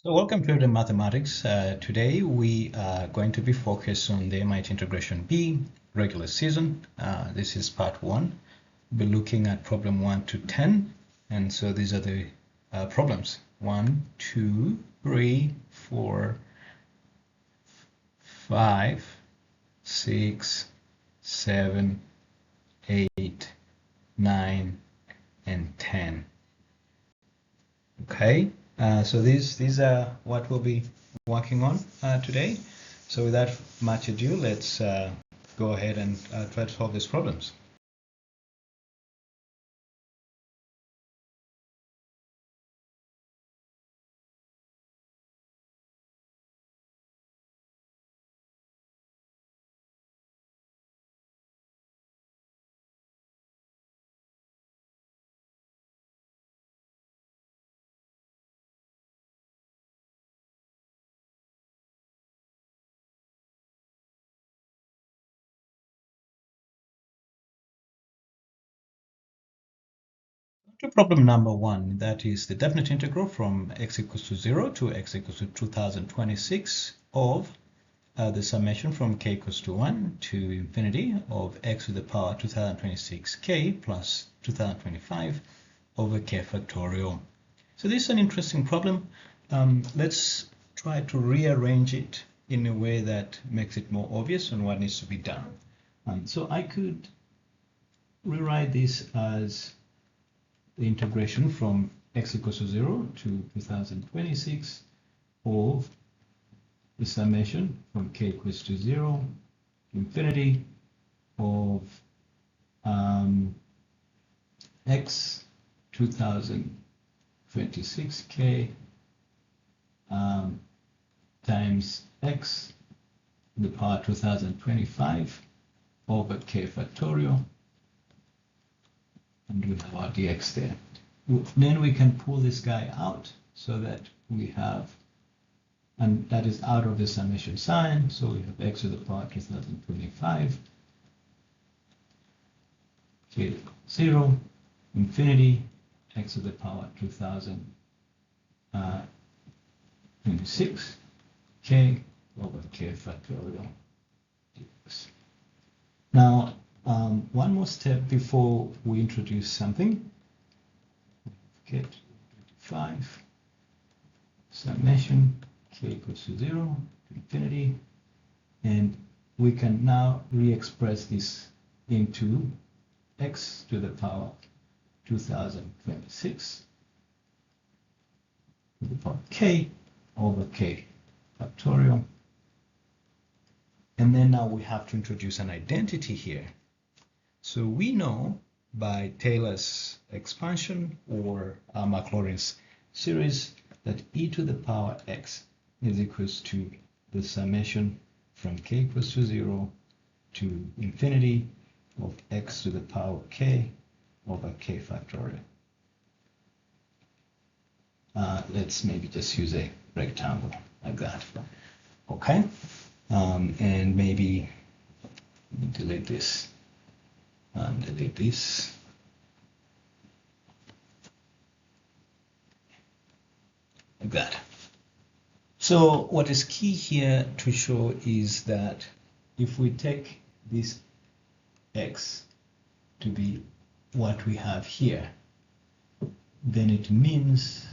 So welcome to the mathematics. Today we are going to be focused on the MIT Integration B regular season. This is part 1. We'll be looking at problem 1 to 10. And so these are the problems. 1, 2, 3, 4, 5, 6, 7, 8, 9, and 10. Okay. So these are what we'll be working on today. So without much ado, let's go ahead and try to solve these problems. To problem number 1, that is the definite integral from x equals to 0 to x equals to 2026 of the summation from k equals to 1 to infinity of x to the power 2026k plus 2025 over k factorial. So this is an interesting problem. Let's try to rearrange it in a way that makes it more obvious on what needs to be done. So I could rewrite this as the integration from x equals to 0 to 2026 of the summation from k equals to 0 to infinity of x 2026k times x to the power 2025 over k factorial, and we have our dx there. Then we can pull this guy out so that we have, and that is out of the summation sign, so we have x to the power 2025 k 0 infinity x to the power 2026 k over k factorial dx. Now, one more step before we introduce something. Get 5 summation k equals to 0 to infinity, and we can now re-express this into x to the power 2026 to the power k over k factorial. And then now we have to introduce an identity here. So we know by Taylor's expansion or Maclaurin's series that e to the power x is equals to the summation from k equals to 0 to infinity of x to the power k over k factorial. Let's maybe just use a rectangle like that. Okay, and maybe delete this and delete this. Like that. So what is key here to show is that if we take this x to be what we have here, then it means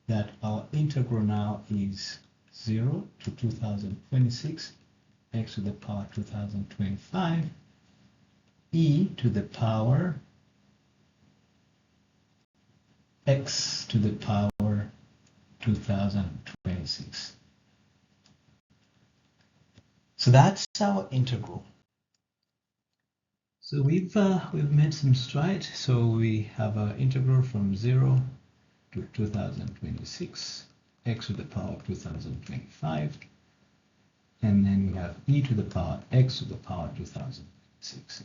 that our integral now is 0 to 2026 x to the power 2025 e to the power x to the power 2026. So that's our integral. So we've made some stride. So we have our integral from 0 to 2026 x to the power 2025, and then we have e to the power x to the power 2026.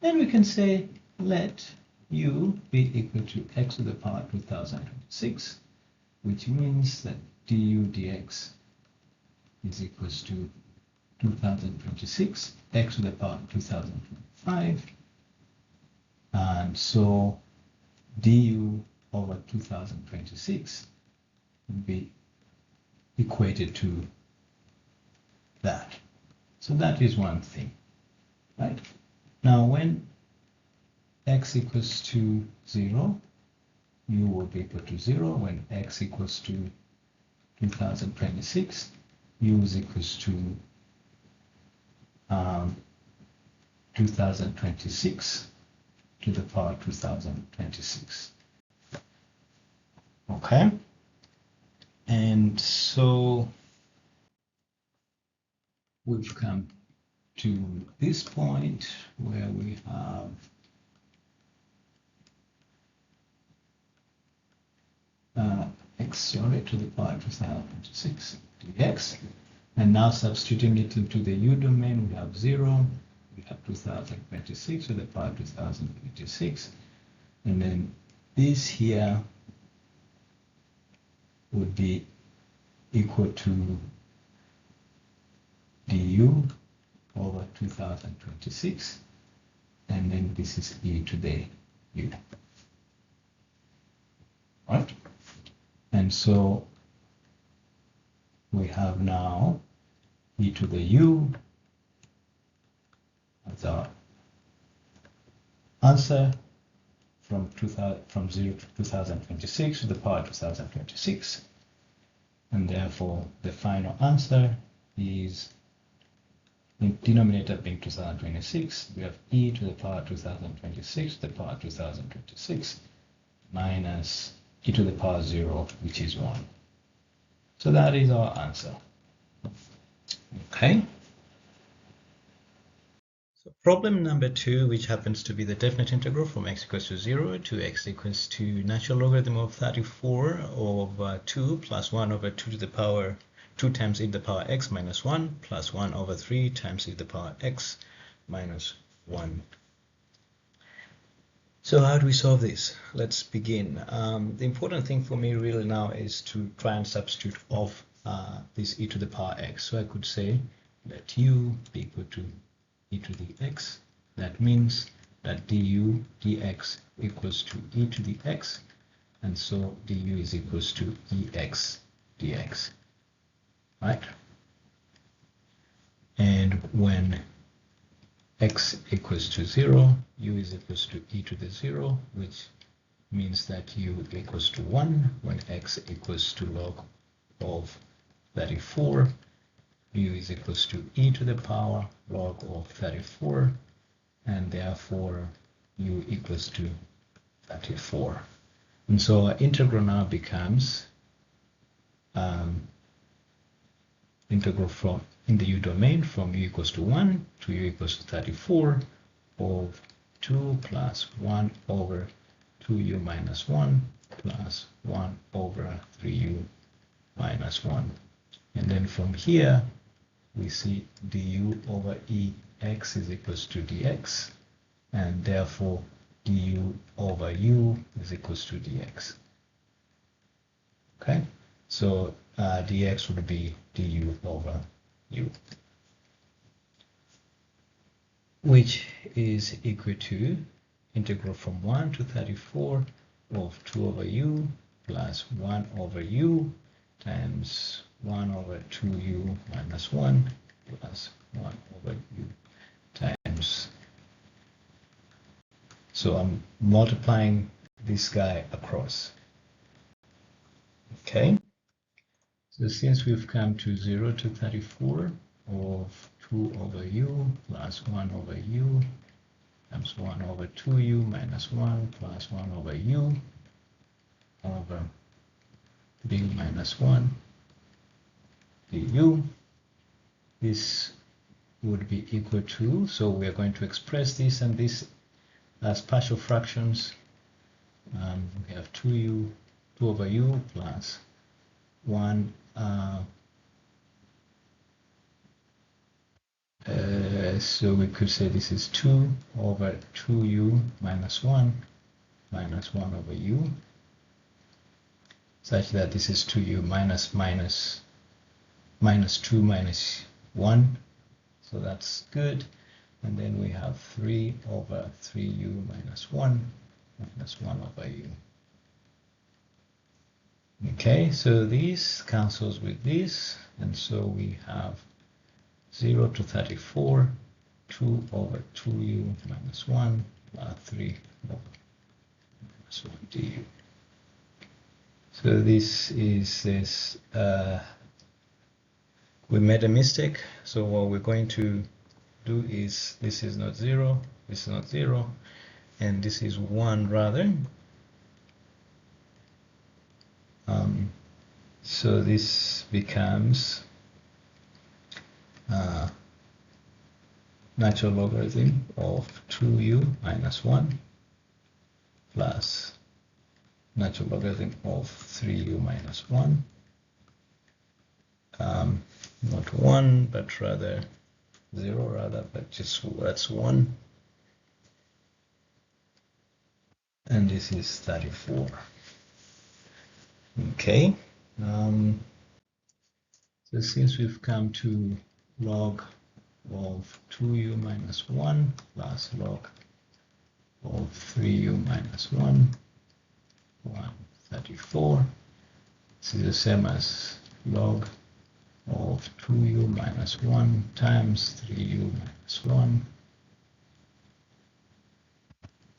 Then we can say let u be equal to x to the power 2026, which means that du dx is equals to 2026 x to the power 2025, and so du over 2026 would be equated to that. So that is one thing, right? Now when x equals to 0, u will be equal to 0. When x equals to 2026, u is equals to 2026 to the power 2026. Okay, and so we've come to this point where we have x to the power 2026 dx, and now substituting it into the u domain, we have 0, we have 2026 to the power 2026, and then this here would be equal to du over 2026, and then this is e to the u, right? And so we have now e to the u as our answer from 0 to 2026 to the power 2026, and therefore the final answer is, in denominator being 2026, we have e to the power 2026 to the power 2026 minus e to the power 0, which is 1. So that is our answer. Okay. So problem number 2, which happens to be the definite integral from x equals to 0 to x equals to natural logarithm of 34 over 2 plus 1 over 2 to the power 2 times e to the power x minus 1 plus 1 over 3 times e to the power x minus 1. So how do we solve this? Let's begin. The important thing for me really now is to try and substitute off this e to the power x. So I could say let u be equal to e to the x. That means that du dx equals to e to the x, and so du is equals to ex dx, right? And when x equals to 0, u is equals to e to the 0, which means that u equals to 1. When x equals to log of 34, u is equals to e to the power log of 34, and therefore u equals to 34. And so our integral now becomes integral from in the u domain from u equals to 1 to u equals to 34 of 2 plus 1 over 2u minus 1 plus 1 over 3u minus 1. And then from here we see du over ex is equals to dx, and therefore du over u is equals to dx. Okay, so dx would be du over u, which is equal to integral from 1 to 34 of 2 over u plus 1 over u times 1 over 2u minus 1 plus 1 over u times. So I'm multiplying this guy across. Okay. So since we've come to 0 to 34 of 2 over u plus 1 over u times 1 over 2u minus 1 plus 1 over u over 3 minus 1 du, this would be equal to, so we are going to express this and this as partial fractions. We have 2 over u plus 1 so we could say this is 2 over 2u minus 1 minus 1 over u, such that this is 2u minus 2 minus 1, so that's good. And then we have 3 over 3u minus 1 minus 1 over u. Okay, so this cancels with this, and so we have 0 to 34, 2 over 2u minus 1, 3 over minus 1 du. So this is this, we made a mistake, so what we're going to do is, this is not 0, this is not 0, and this is 1 rather. So this becomes natural logarithm of 2u minus 1 plus natural logarithm of 3u minus 1. Not 1, but rather 0 rather, but just that's 1. And this is 34. Okay. So since we've come to log of 2u minus 1 plus log of 3u minus 1, 134. This is the same as log of 2u minus 1 times 3u minus 1,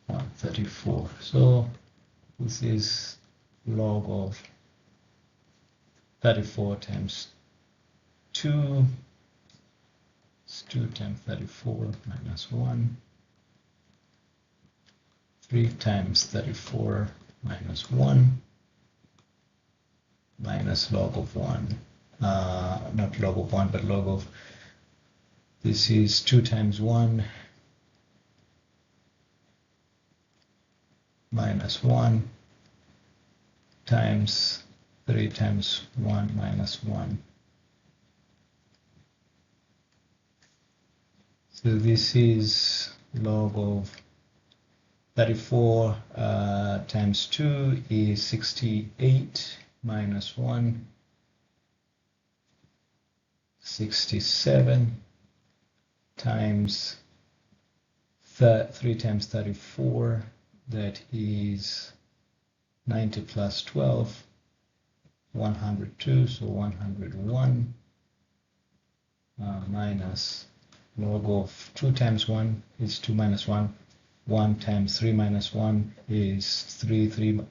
134. So this is log of 34 times 2. It's 2 times 34 minus 1. 3 times 34 minus 1 minus log of 1. Not log of 1, but log of, this is 2 times 1 minus 1 times 3 times 1 minus 1. So this is log of 34 times 2 is 68 minus 1, 67 times 3 times 34, that is 90 plus 12, 102, so 101 minus log of 2 times 1 is 2 minus 1, 1 times 3 minus 1 is 3, 3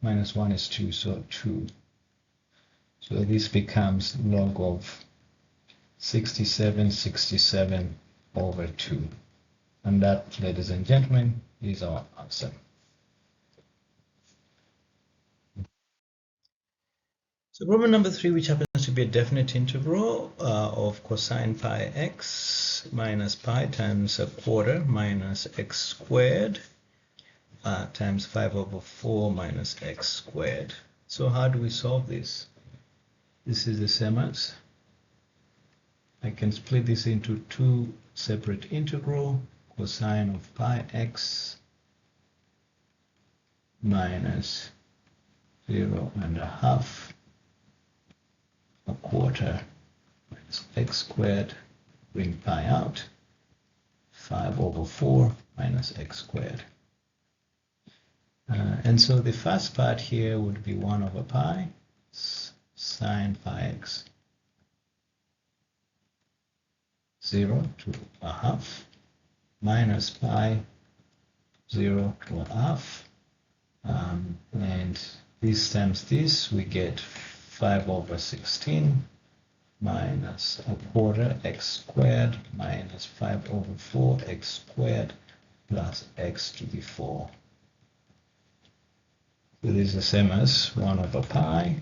minus 1 is 2, so 2. So this becomes log of 67, 67 over 2. And that, ladies and gentlemen, is our answer. So problem number 3, which happens to be a definite integral of cosine pi x minus pi times a quarter minus x squared times 5 over 4 minus x squared. So how do we solve this? This is the same as, I can split this into two separate integral, cosine of pi x minus 0.5 a quarter minus x squared, bring pi out, 5 over 4 minus x squared. And so the first part here would be 1 over pi sine pi x 0 to a half minus pi 0 to a half, and this times this, we get 5 over 16 minus a quarter x squared minus 5 over 4 x squared plus x to the 4. So this is the same as 1 over pi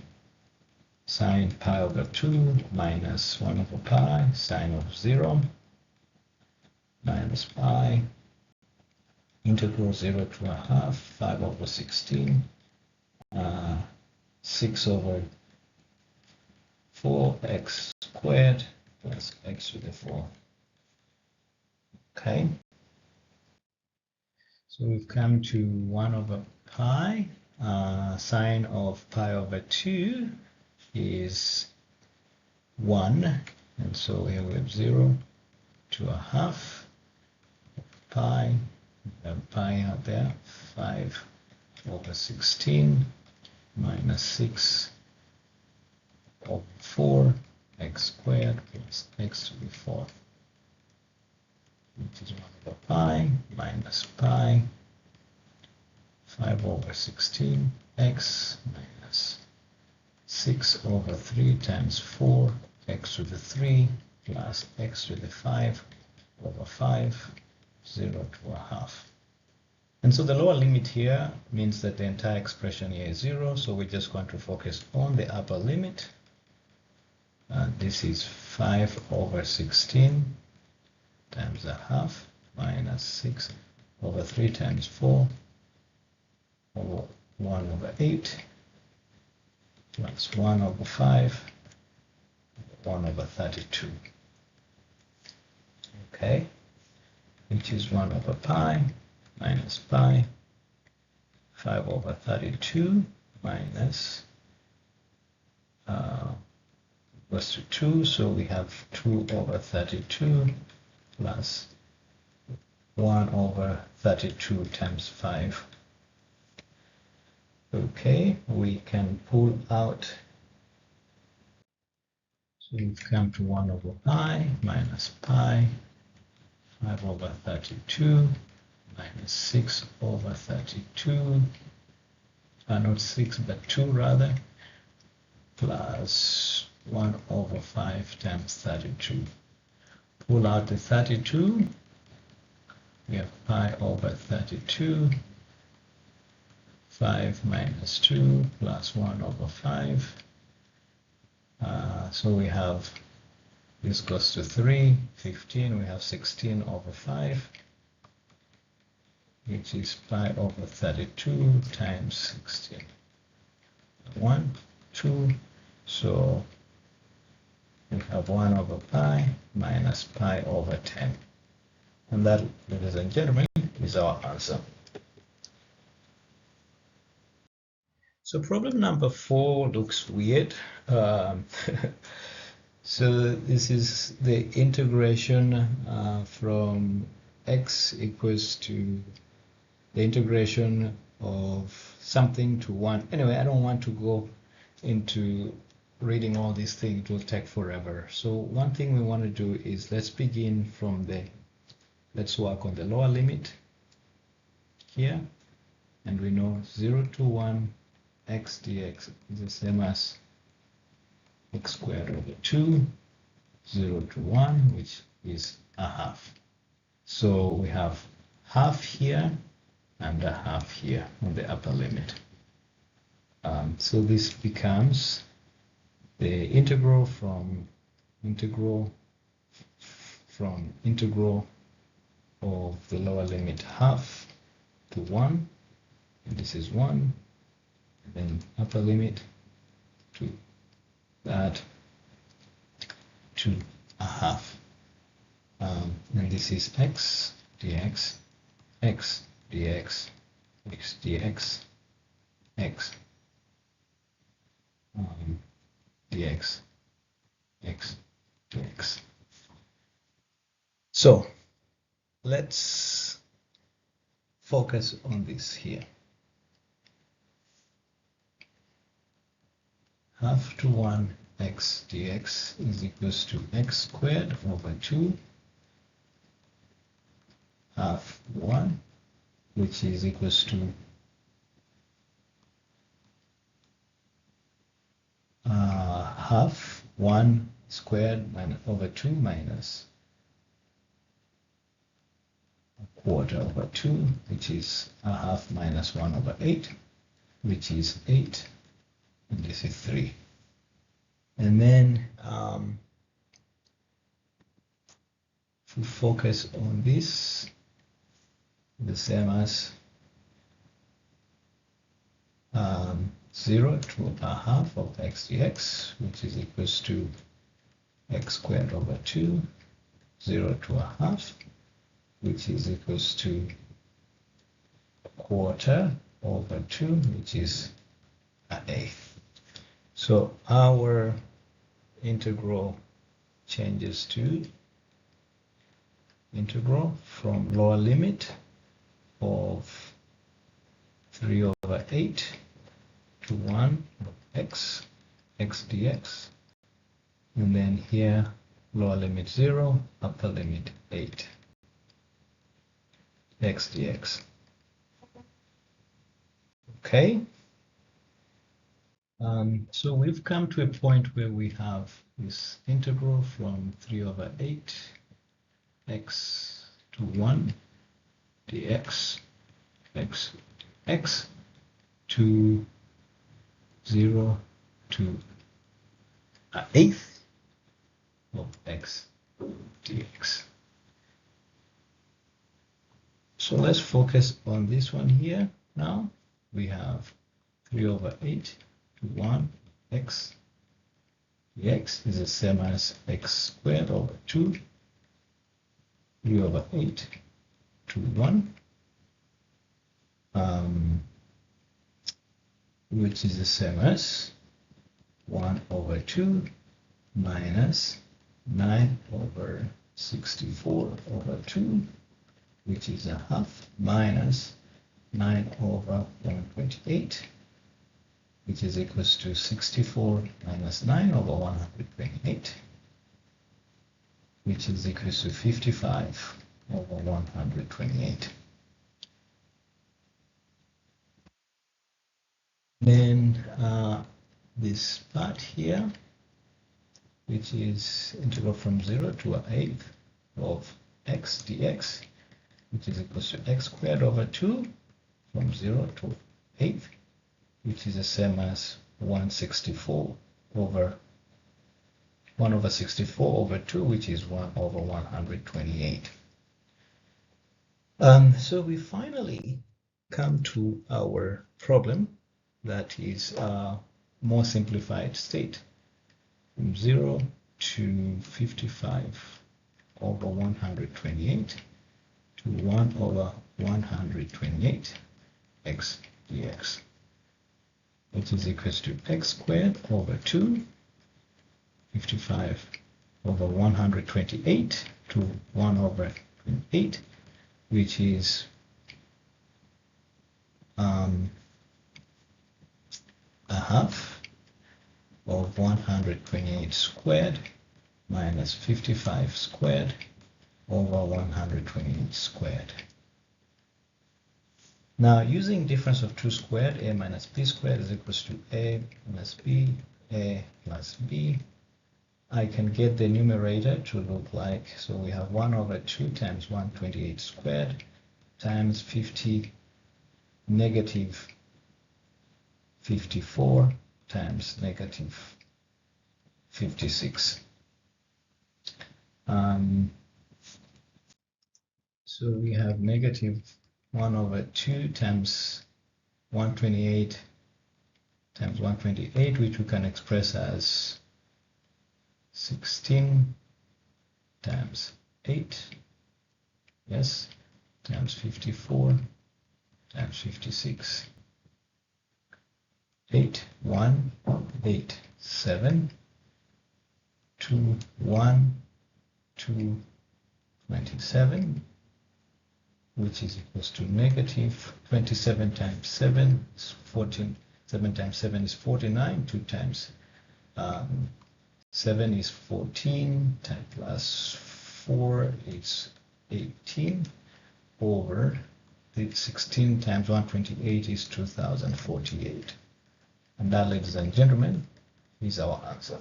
sine pi over 2 minus 1 over pi sine of 0 minus pi integral 0 to a half 5 over 16 6 over 4x squared plus x to the 4. Okay, so we've come to 1 over pi. Sine of pi over 2 is 1, and so here we have 0 to a half pi, we have pi out there, 5 over 16 minus 6 over 4 x squared plus x to the 4th, which is 1 over pi minus pi 5 over 16 x minus 6 over 3 times 4 x to the 3 plus x to the 5 over 5, 0 to a half. And so the lower limit here means that the entire expression here is 0, so we're just going to focus on the upper limit. And this is 5 over 16 times a half minus 6 over 3 times 4 over 1 over 8 plus 1 over 5, 1 over 32. Okay, which is 1 over pi minus pi 5 over 32 minus equals to 2, so we have 2 over 32 plus 1 over 32 times 5. Okay, we can pull out, so we've come to 1 over pi minus pi 5 over 32 minus 6 over 32, not 6 but 2 rather, plus 1 over 5 times 32. Pull out the 32, we have pi over 32, 5 minus 2 plus 1 over 5. So we have, this goes to 3, 15, we have 16 over 5, which is pi over 32 times 16. 1, 2, so we have 1 over pi minus pi over 10. And that, ladies and gentlemen, is our answer. So problem number 4 looks weird. So this is the integration from x equals to the integration of something to 1. Anyway, I don't want to go into reading all these things, it will take forever. So one thing we want to do is let's begin from let's work on the lower limit here, and we know 0 to 1 x dx is the same as x squared over 2, 0 to 1, which is a half. So we have half here and a half here on the upper limit. So this becomes the integral from integral of the lower limit half to 1, and this is 1, and then upper limit to that to a half, and this is x dx, x dx, x dx, x dx, x dx. So let's focus on this here. Half to 1 x dx is equals to x squared over 2 half 1, which is equals to half 1 squared over 2 minus a quarter over 2, which is a half minus 1 over 8, which is 8, and this is 3. And then if we focus on this, the same as 0 to a half of x dx, which is equals to x squared over 2, 0 to a half, which is equals to a quarter over 2, which is an eighth. So our integral changes to integral from lower limit of 3 over 8 to 1 of x dx, and then here lower limit 0, upper limit 8 x dx. Okay, so we've come to a point where we have this integral from 3 over 8 x to 1 dx x to 0 to an eighth of x dx. So let's focus on this one here now. We have 3 over 8 to 1 x dx is the same as x squared over 2, 3 over 8 to 1, which is the same as 1 over 2 minus 9 over 64 over 2, which is a half, minus 9 over 128, which is equals to 64 minus 9 over 128, which is equals to 55 over 128. Then this part here, which is integral from 0 to an eighth of x dx, which is equals to x squared over 2 from 0 to eighth, which is the same as 164 over 1 over 64 over 2, which is 1 over 128. So we finally come to our problem that is a more simplified state from 0 to 55 over 128 to 1 over 128 x dx, which is equals to x squared over 2, 55 over 128 to 1 over 28, which is a half of 128 squared minus 55 squared over 128 squared. Now, using difference of 2 squared, a minus b squared is equals to a plus b, a plus b. I can get the numerator to look like, so we have 1 over 2 times 128 squared times 50 negative 54 times negative 56. So we have negative 1 over 2 times 128 times 128, which we can express as 16 times 8, yes, times 54 times 56. 8, 1, 8, 7, 2, 1, 2, 27, which is equals to negative 27 times 7 is 14, 7 times 7 is 49, 2 times 7 is 14, 10 plus 4 is 18, over 16 times 128 is 2048. And that, ladies and gentlemen, is our answer.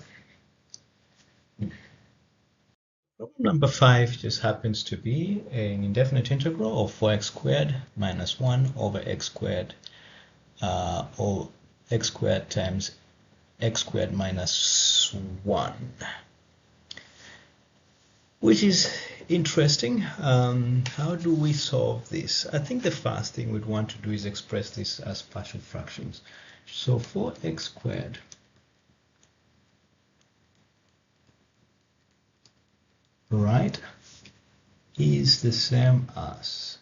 Problem number 5 just happens to be an indefinite integral of 4x squared minus 1 over x squared, or x squared times x squared minus 1, which is interesting. How do we solve this? I think the first thing we'd want to do is express this as partial fractions. So 4x squared right is the same as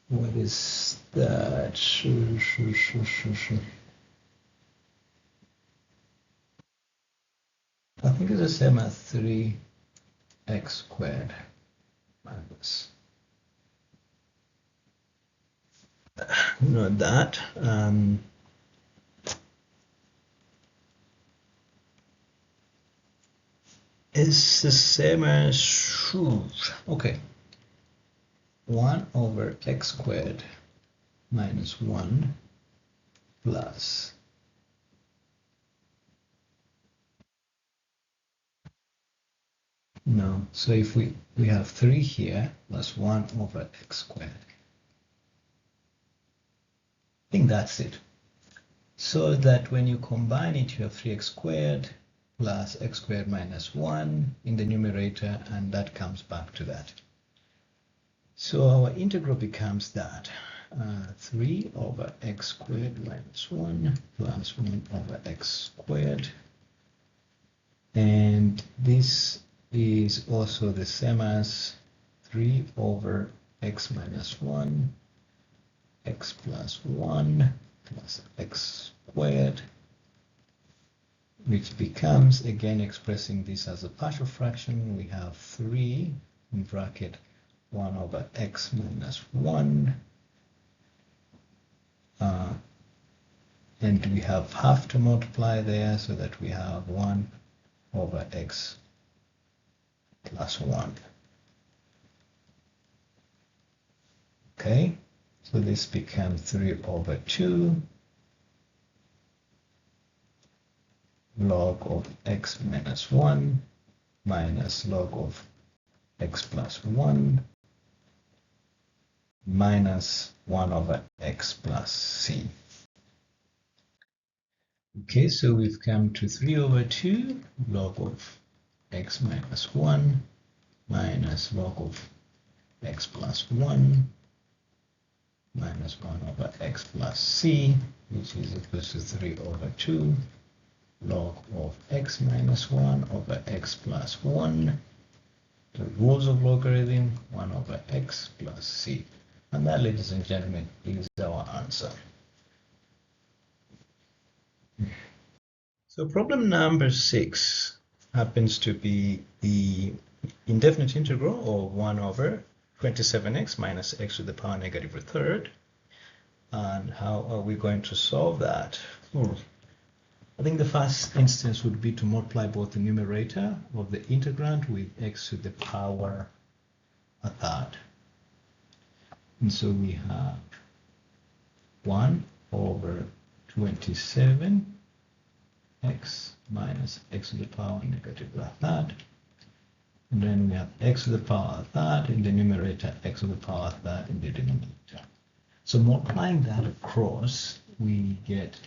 what is that? I think it's the same as 3x squared minus, not that, is the same as, okay, 1 over x squared minus 1 plus no, so if we have 3 here plus 1 over x squared. I think that's it. So that when you combine it, you have 3x squared plus x squared minus 1 in the numerator, and that comes back to that. So our integral becomes that 3 over x squared minus 1 plus 1 over x squared, and this is also the same as 3 over x minus 1 x plus 1 plus x squared, which becomes, again expressing this as a partial fraction, we have 3 in bracket 1 over x minus 1, and we have half to multiply there, so that we have 1 over x plus 1. Okay, so this becomes 3 over 2 log of x minus 1 minus log of x plus 1 minus 1 over x plus c. Okay, so we've come to 3 over 2 log of x minus 1 minus log of x plus 1 minus 1 over x plus c, which is equal to 3 over 2 log of x minus 1 over x plus 1, the rules of logarithm, 1 over x plus c. And that, ladies and gentlemen, is our answer. So problem number 6 happens to be the indefinite integral of 1 over 27x minus x to the power negative a third. And how are we going to solve that? I think the first instance would be to multiply both the numerator of the integrand with x to the power a third. And so we have 1 over 27x minus x to the power negative a third. And then we have x to the power a third in the numerator, x to the power a third in the denominator. So multiplying that across, we get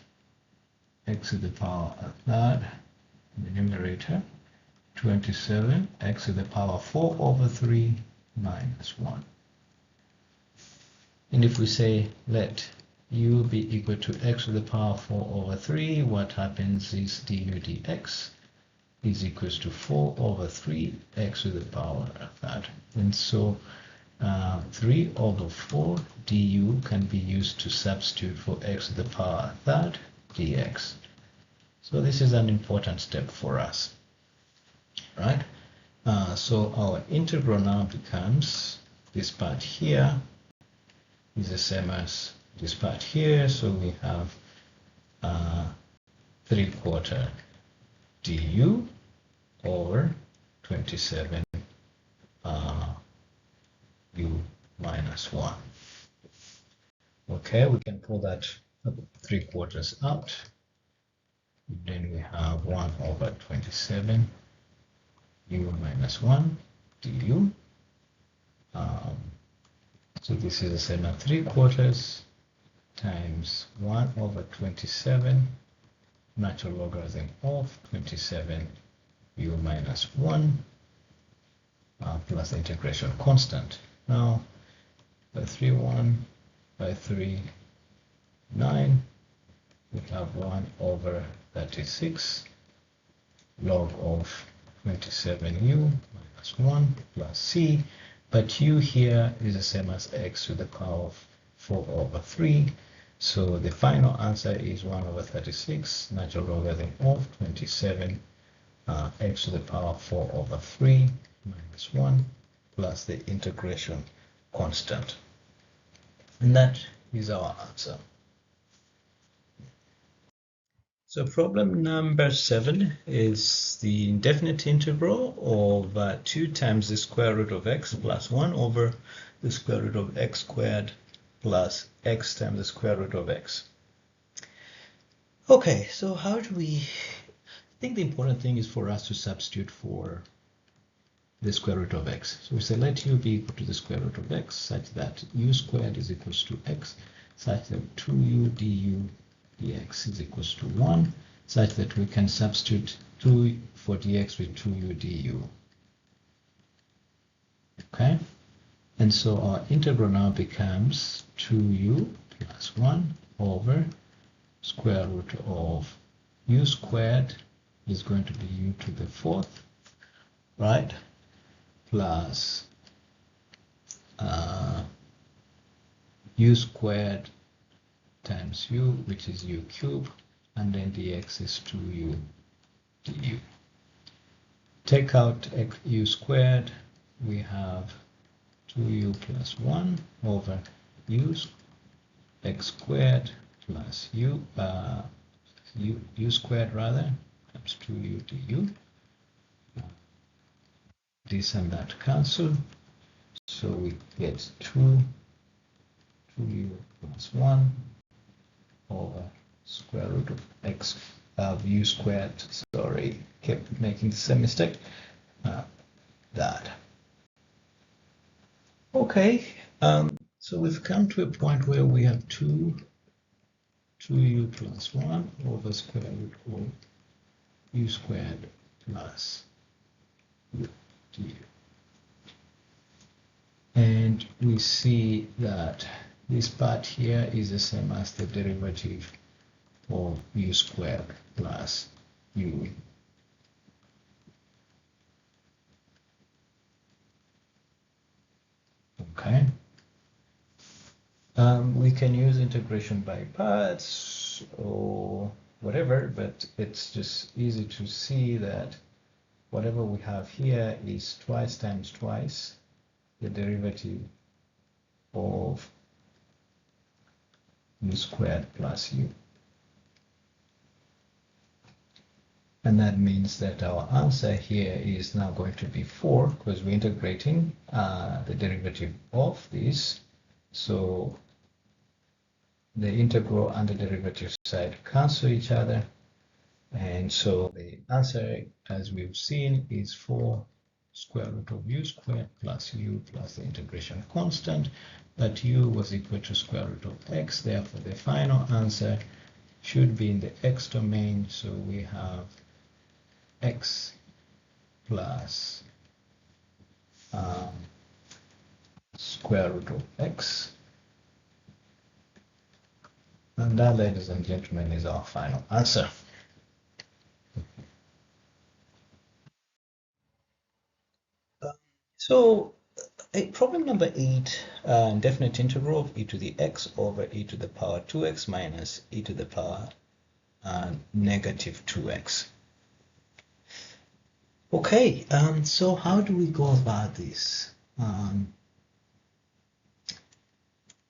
x to the power a third in the numerator, 27 x to the power 4 over 3 minus 1. And if we say let u be equal to x to the power 4 over 3, what happens is du dx is equals to 4 over 3 x to the power a third. And so 3 over 4 du can be used to substitute for x to the power a third dx. So this is an important step for us, right? So our integral now becomes this part here is the same as this part here. So we have 3/4 du over 27 u minus 1. Okay, we can pull that 3/4 out. Then we have 1 over 27 u minus 1 du. So this is the same as 3/4 times 1 over 27 natural logarithm of 27 u minus 1 plus the integration constant. Now by 3 1 by 3 9, we have 1 over 36 log of 27u minus 1 plus c, but u here is the same as x to the power of 4 over 3. So the final answer is 1 over 36 natural logarithm of 27 x to the power 4 over 3 minus 1 plus the integration constant. And that is our answer. So problem number 7 is the indefinite integral of 2 times the square root of x plus 1 over the square root of x squared plus x times the square root of x. Okay, so how do we... I think the important thing is for us to substitute for the square root of x. So we say let u be equal to the square root of x such that u squared is equals to x, such that 2u du dx is equals to 1, such that we can substitute 2 for dx with 2u du. Okay, and so our integral now becomes 2u plus 1 over square root of u squared is going to be u to the 4th, right, plus u squared times u, which is u cubed, and then dx is 2u du. Take out u squared, we have 2u plus 1 over u x squared plus u squared rather times 2u du. This and that cancel, so we get 2u plus 1 over square root of x of u squared. Sorry, kept making the same mistake. That. Okay, so we've come to a point where we have 2u plus 1 over square root of u squared plus u du. And we see that this part here is the same as the derivative of u squared plus u. Okay. We can use integration by parts or whatever, but it's just easy to see that whatever we have here is twice times twice the derivative of u squared plus u. And that means that our answer here is now going to be 4 because we're integrating the derivative of this. So the integral and the derivative side cancel each other. And so the answer, as we've seen, is 4 square root of u squared plus u plus the integration constant. But u was equal to square root of x. Therefore, the final answer should be in the x domain. So we have x plus square root of x. And that, ladies and gentlemen, is our final answer. So problem number 8, indefinite integral of e to the x over e to the power 2x minus e to the power negative 2x. Okay, so how do we go about this?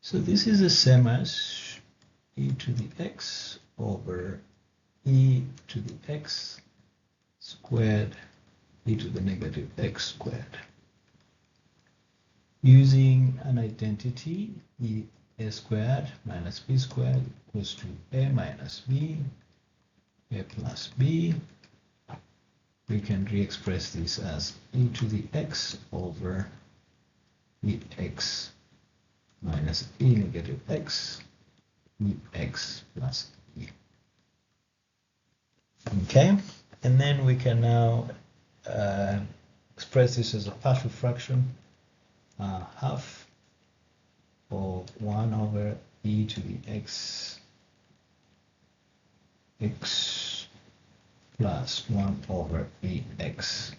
So this is the same as e to the x over e to the x squared e to the negative x squared. Using an identity, a squared minus b squared equals to a minus b, a plus b. We can re-express this as e to the x over ex minus e negative x, ex plus e. Okay, and then we can now express this as a partial fraction. Half of 1 over e to the x plus 1 over ex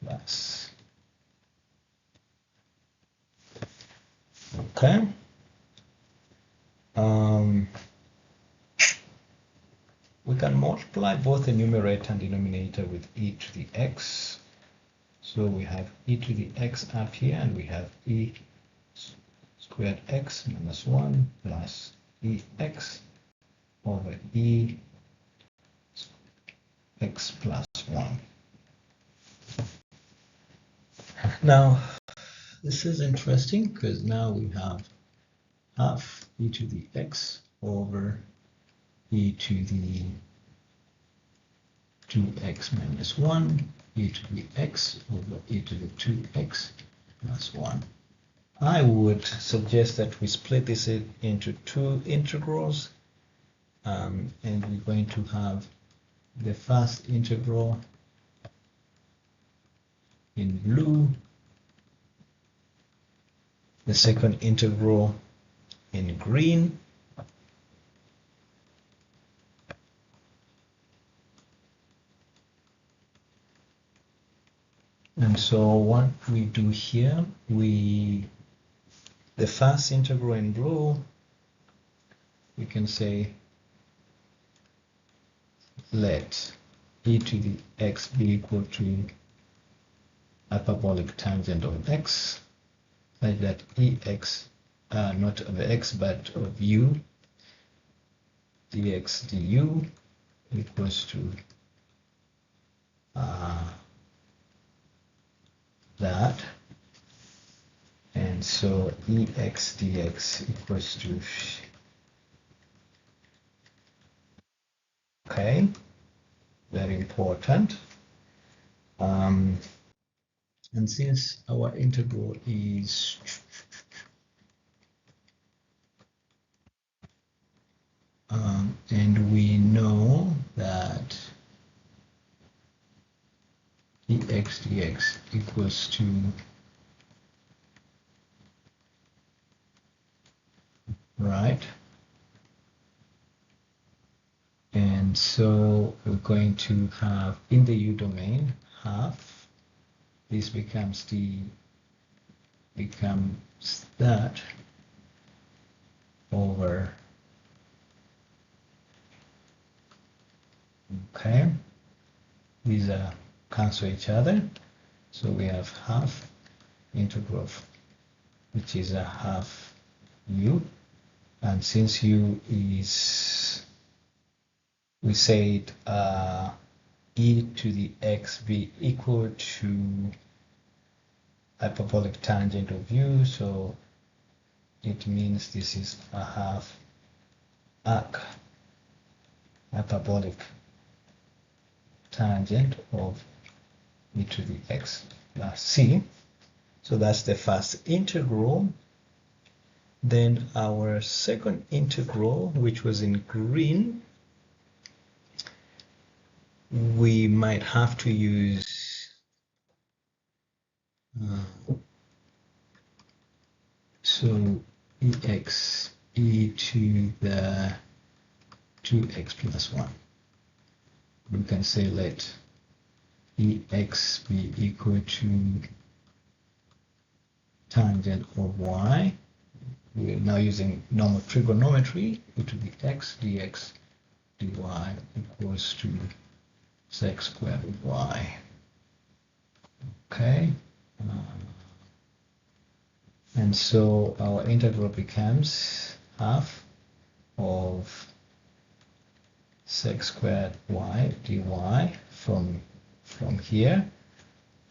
plus. Okay. We can multiply multiply both the numerator and denominator with e to the x. So we have e to the x up here, and we have e squared x minus 1 plus ex over e x plus 1. Now, this is interesting because now we have half e to the x over e to the 2x minus 1, e to the x over e to the 2x plus 1. I would suggest that we split this into two integrals, and we're going to have the first integral in blue, the second integral in green. And so what we do here, the first integral in blue, we can say let e to the x be equal to hyperbolic tangent of x, such that ex, not of x but of u, dx du equals to that, and so ex dx equals to, okay, very important. And since our integral is and we know that ex dx equals to right, and so we're going to have in the u domain half, this becomes that over, okay, these are cancel each other, so we have half integral of, which is a half u, and since u is, we said e to the x be equal to hyperbolic tangent of u, so it means this is a half arc hyperbolic tangent of e to the x plus c. So that's the first integral. Then our second integral, which was in green, we might have to use so ex e to the 2x plus 1. We can say let ex be equal to tangent of y. We're now using normal trigonometry, e to the x dx dy equals to sec squared of y. Okay, and so our integral becomes half of sec squared y dy from here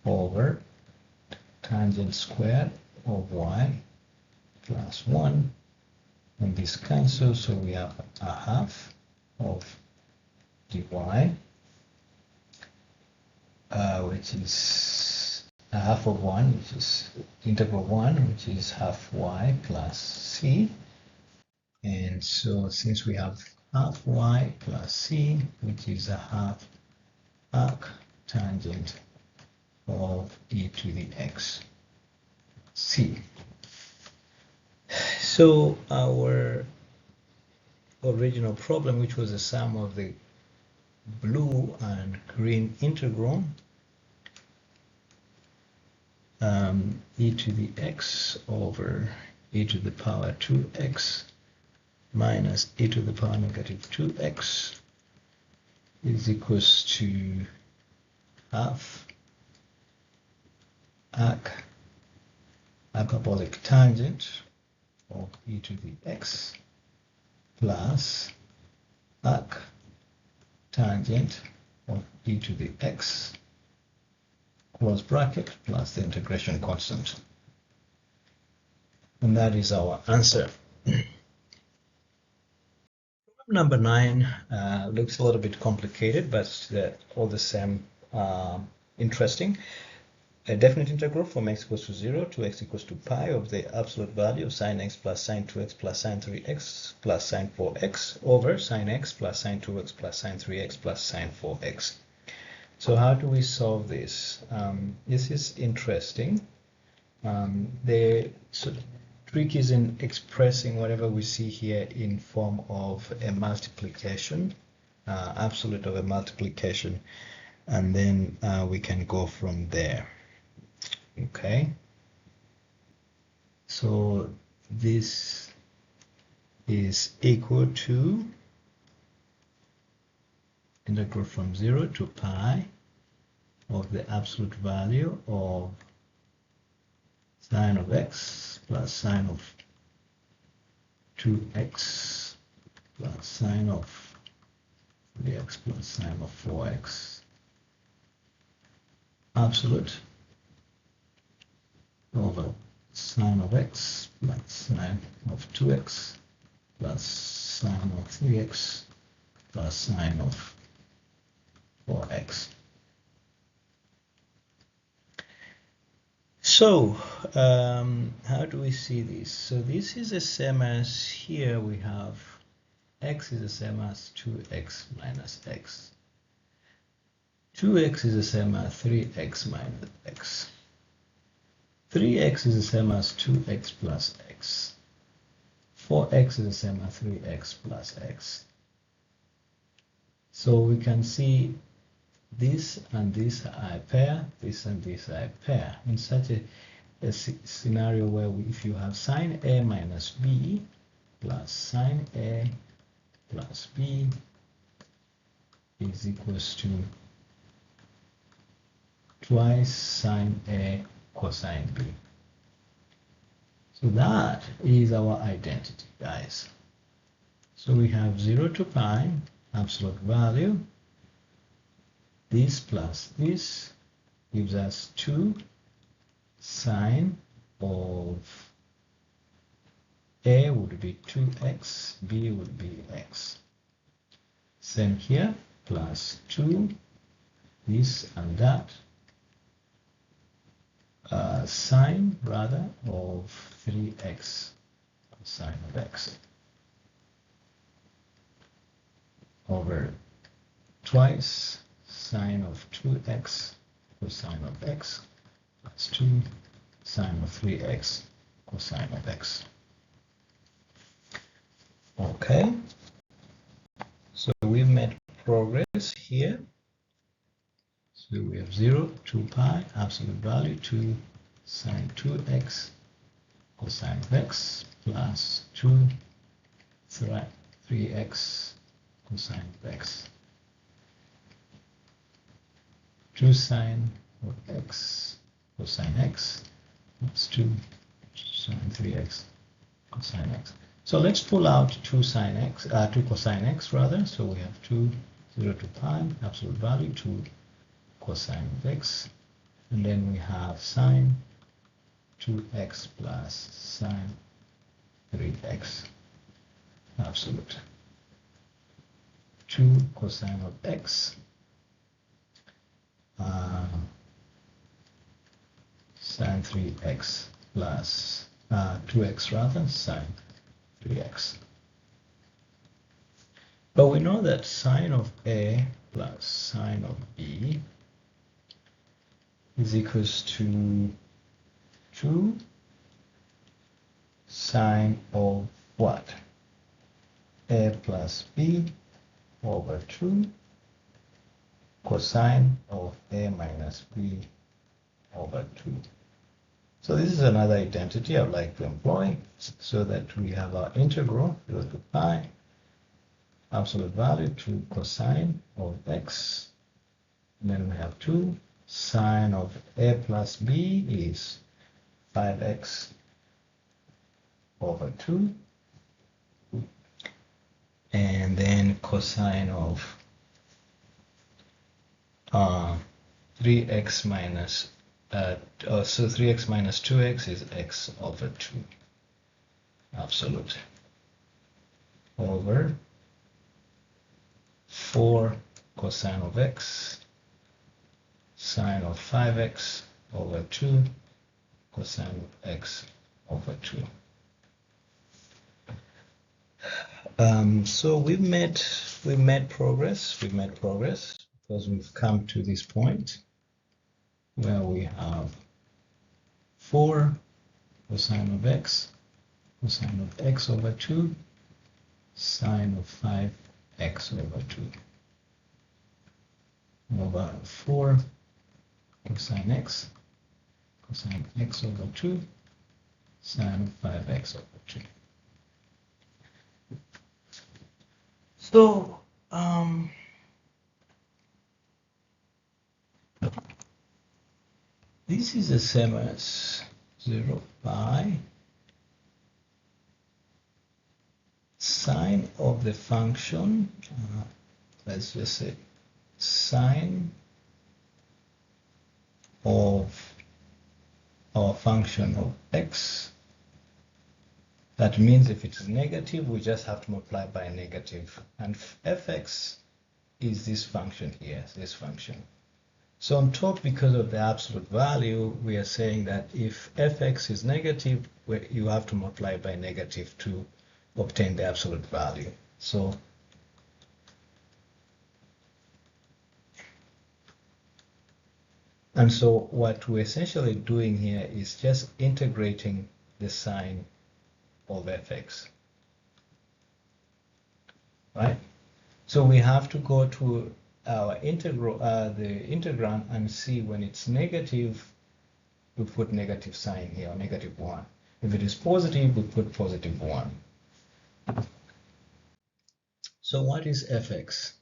over tangent squared of y plus 1, and this cancels, so we have a half of dy, which is a half of 1, which is integral 1, which is half y plus c. And so since we have half y plus c, which is a half arc tangent of e to the x c. So our original problem, which was the sum of the blue and green integral, e to the x over e to the power 2x minus e to the power negative 2x is equals to half arc hyperbolic tangent of e to the x plus arc tangent of e to the x close bracket plus the integration constant. And that is our answer. Number 9 looks a little bit complicated, but all the same interesting. A definite integral from x equals to 0 to x equals to pi of the absolute value of sine x plus sine 2x plus sine 3x plus sine 4x over sine x plus sine 2x plus sine 3x plus sine 4x. So how do we solve this? This is interesting. The trick is in expressing whatever we see here in form of a multiplication, absolute of a multiplication, and then we can go from there. Okay, so this is equal to integral from 0 to pi of the absolute value of sine of x plus sine of 2x plus sine of 3x plus sine of 4x absolute over sine of x plus sine of 2x plus sine of 3x plus sine of 4x. So how do we see this? So this is the same as here we have x is the same as 2x minus x. 2x is the same as 3x minus x. 3x is the same as 2x plus x. 4x is the same as 3x plus x. So we can see this and this are a pair, this and this are a pair. In such a scenario where if you have sine A minus B plus sine A plus B is equals to twice sine A cosine B. So that is our identity, guys. So we have 0 to pi, absolute value. This plus this gives us 2 sine of A would be 2x, B would be x. Same here, plus 2, this and that, sine rather of 3x sine of x over twice sine of 2x cosine of x plus 2 sine of 3x cosine of x. Okay, so we've made progress here. So we have 0 to pi, absolute value 2 sine 2x cosine of x plus 2 3x cosine of x. 2 sine of x cosine x plus 2 sine 3x cosine x. So let's pull out 2 sine x, 2 cosine x rather. So we have 2 0 to pi, absolute value 2 cosine of x, and then we have sine 2x plus sine 3x absolute. 2 cosine of x sine 3x plus 2x rather, sine 3x. But we know that sine of A plus sine of B is equals to 2 sine of what? A plus B over 2 cosine of A minus B over 2. So this is another identity I'd like to employ so that we have our integral 0 to pi absolute value to cosine of x. And then we have 2. Sine of a plus b is 5x over 2. And then cosine of 3x minus, so 3x minus 2x is x over 2 absolute over 4 cosine of x sine of 5x over 2 cosine of x over 2. So we've made progress because we've come to this point where we have 4 cosine of x over 2 sine of 5x over 2 over 4 cosine x over 2 sine of 5x over 2. So this is the same as 0 pi sine of the function, let's just say sine of our function of x. That means if it's negative, we just have to multiply by negative. And fx is this function here, this function. So on top, because of the absolute value, we are saying that if fx is negative, you have to multiply by negative to obtain the absolute value. So what we're essentially doing here is just integrating the sine of fx, right? So we have to go to our integral, the integrand, and see when it's negative, we put negative sign here, or negative 1. If it is positive, we put positive 1. So what is fx?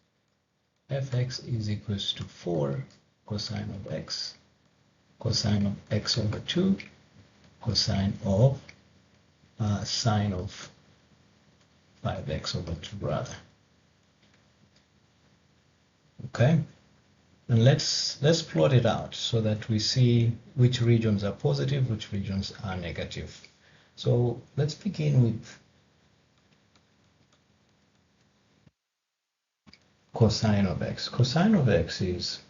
Fx is equals to 4 cosine of x over 2 cosine of sine of 5x over 2 rather. Okay, and let's plot it out so that we see which regions are positive, which regions are negative. So let's begin with cosine of x. Cosine of x is,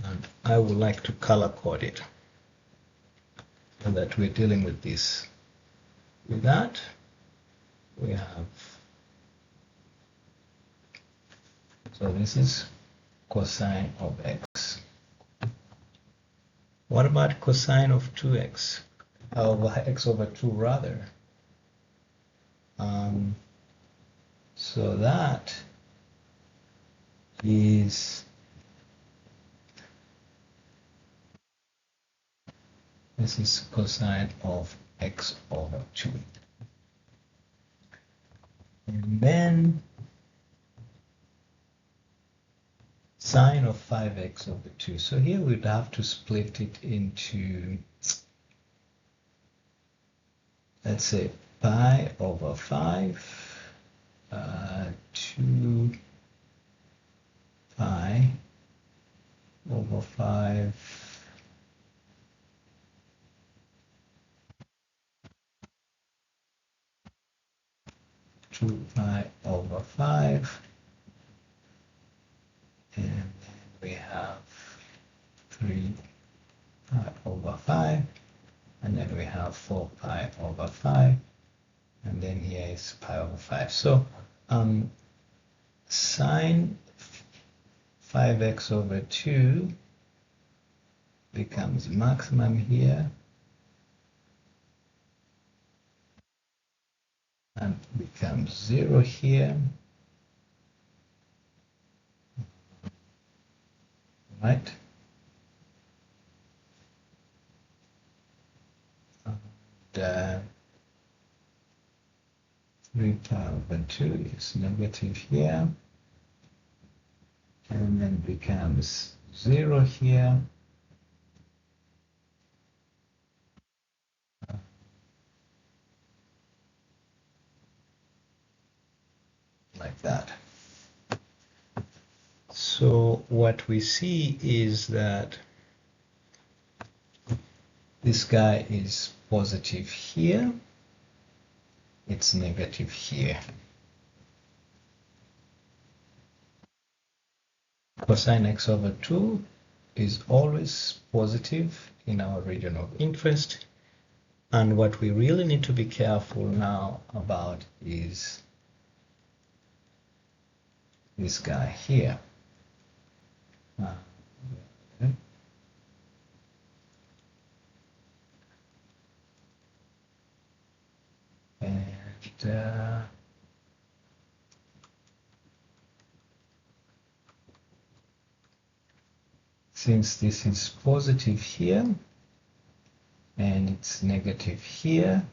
and I would like to color code it so that we're dealing with this. With that, we have, so this is cosine of x. What about cosine of 2x? Over x over 2 rather. So that is, this is cosine of x over 2. And then sine of 5x over 2. So here we'd have to split it into, let's say, pi over 5, 2 pi over 5, two pi over 5, and then we have 3 pi over 5, and then we have 4 pi over 5, and then here is pi over 5. So sine 5x over 2 becomes maximum here and becomes 0 here, right? And 3 pi over 2 is negative here, and then becomes 0 here. Like that. So what we see is that this guy is positive here, it's negative here. Cosine x over 2 is always positive in our region of interest. And what we really need to be careful now about is this guy here. And since this is positive here, and it's negative here,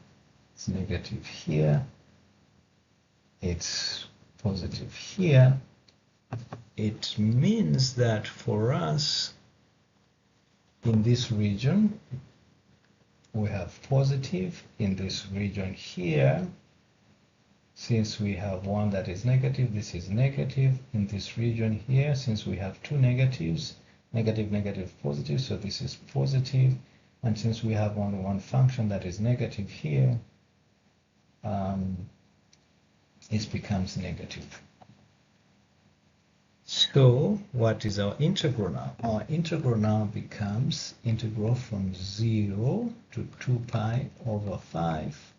it's negative here, it's positive here, it means that for us in this region we have positive, in this region here, since we have one that is negative, this is negative, in this region here, since we have two negatives, negative, negative, positive, so this is positive, and since we have only one function that is negative here, it becomes negative. So what is our integral now? Our integral now becomes integral from 0 to 2 pi over 5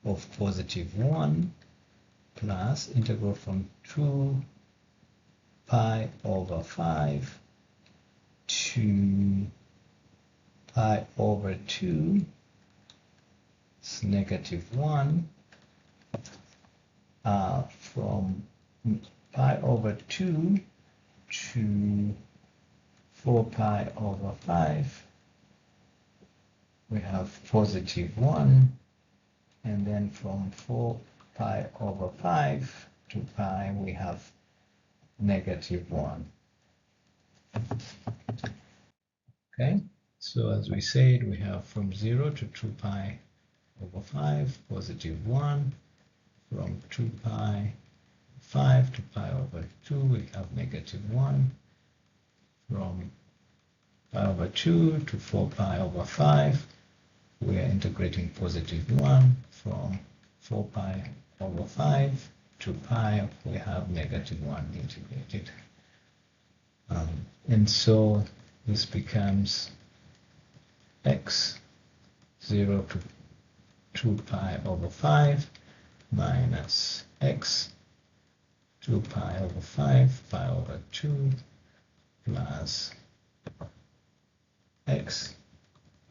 of positive 1 plus integral from 2 pi over 5 to pi over 2, it's negative 1, from pi over 2 to 4 pi over 5, we have positive 1, and then from 4 pi over 5 to pi, we have negative 1. Okay, so as we said, we have from 0 to 2 pi over 5, positive 1, from 2 pi 5 to pi over 2, we have negative 1, from pi over 2 to 4 pi over 5, we are integrating positive 1, from 4 pi over 5 to pi, we have negative 1 integrated. And so this becomes x 0 to 2 pi over 5 minus x 2 pi over 5 pi over 2 plus x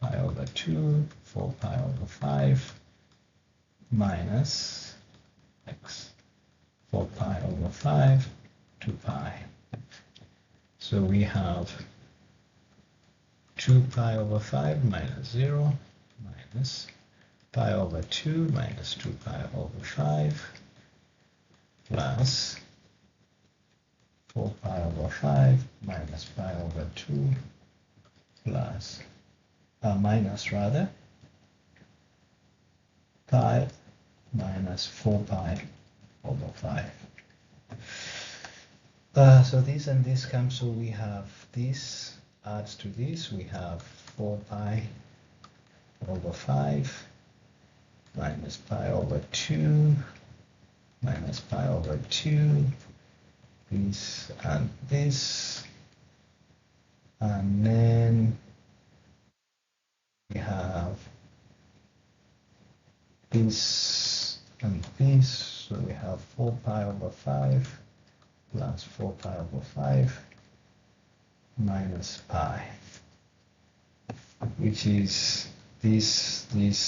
pi over 2 4 pi over 5 minus x 4 pi over 5 2 pi. So we have 2 pi over 5 minus 0 minus pi over 2 minus 2 pi over 5 plus 4 pi over 5 minus pi over 2 plus minus rather pi minus 4 pi over 5. So this and this comes, so we have this adds to this, we have 4 pi over 5 minus pi over 2 minus pi over 2, this, and then we have this and this, so we have 4 pi over 5 plus 4 pi over 5 minus pi, which is this,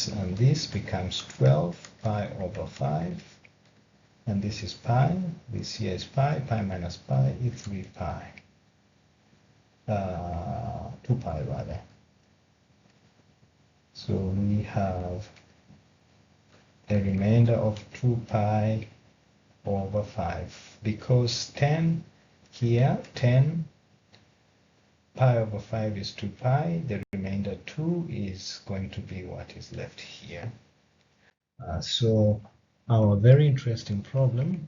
and this becomes 12 pi over 5, and this is pi, this here is pi, pi minus pi is 3 pi, 2 pi rather. So we have the remainder of 2 pi over 5, because 10 here, 10 pi over 5 is 2 pi, the remainder 2 is going to be what is left here. So our very interesting problem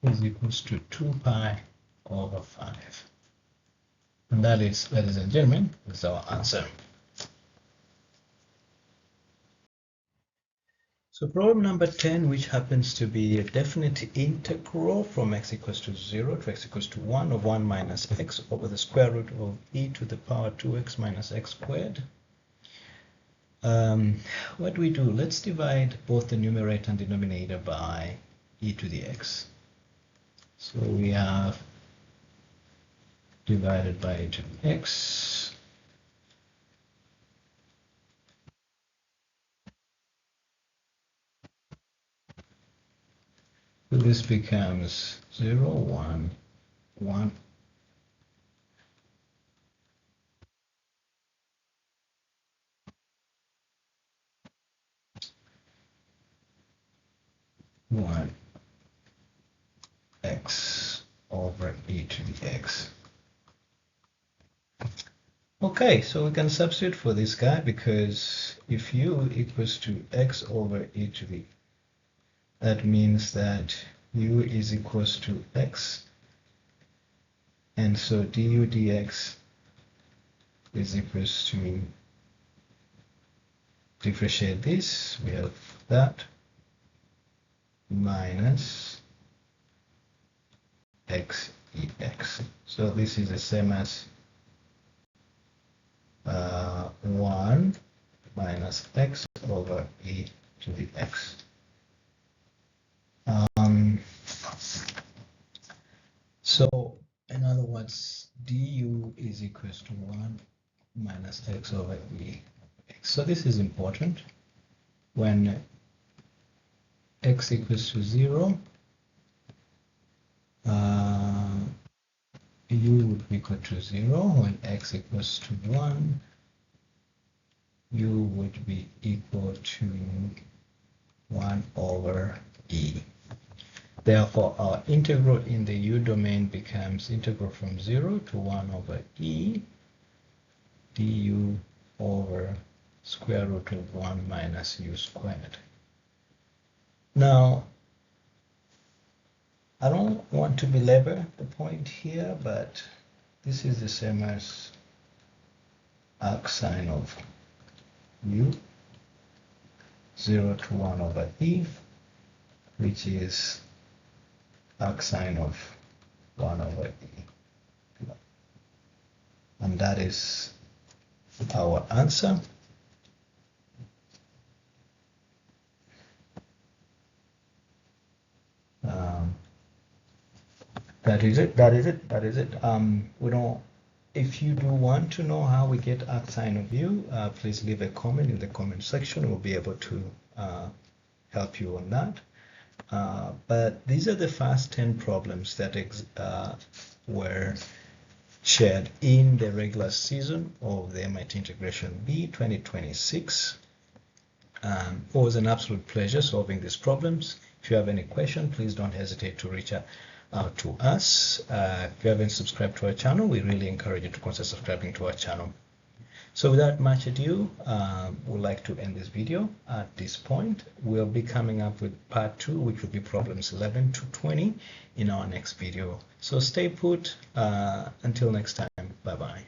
is equals to 2 pi over 5. And that is, ladies and gentlemen, is our answer. So problem number 10, which happens to be a definite integral from x equals to 0 to x equals to 1 of 1 minus x over the square root of e to the power 2x minus x squared. What do we do? Let's divide both the numerator and denominator by e to the x. So we have divided by e to the x. So this becomes 0, 1, 1. One x over e to the x. Okay, so we can substitute for this guy, because if u equals to x over e to the, that means that u is equals to x, and so du dx is equals to, differentiate this, we have that minus x ex. So this is the same as 1 minus x over e to the x. So in other words, du is equals to 1 minus x over e. So this is important. When x equals to 0, u would be equal to 0. When x equals to 1, u would be equal to 1 over e. Therefore, our integral in the u domain becomes integral from 0 to 1 over e du over square root of 1 minus u squared. Now, I don't want to belabor the point here, but this is the same as arc sine of u, 0 to 1 over e, which is arc sine of 1 over e. And that is our answer. That is it. We don't. If you do want to know how we get arc sine of u, please leave a comment in the comment section. We'll be able to help you on that. But these are the first 10 problems that were shared in the regular season of the MIT Integration B 2026. It was an absolute pleasure solving these problems. If you have any question, please don't hesitate to reach out to us. If you haven't subscribed to our channel, we really encourage you to consider subscribing to our channel. So without much ado, we'd like to end this video at this point. We'll be coming up with part 2, which will be problems 11 to 20 in our next video. So stay put. Until next time, bye-bye.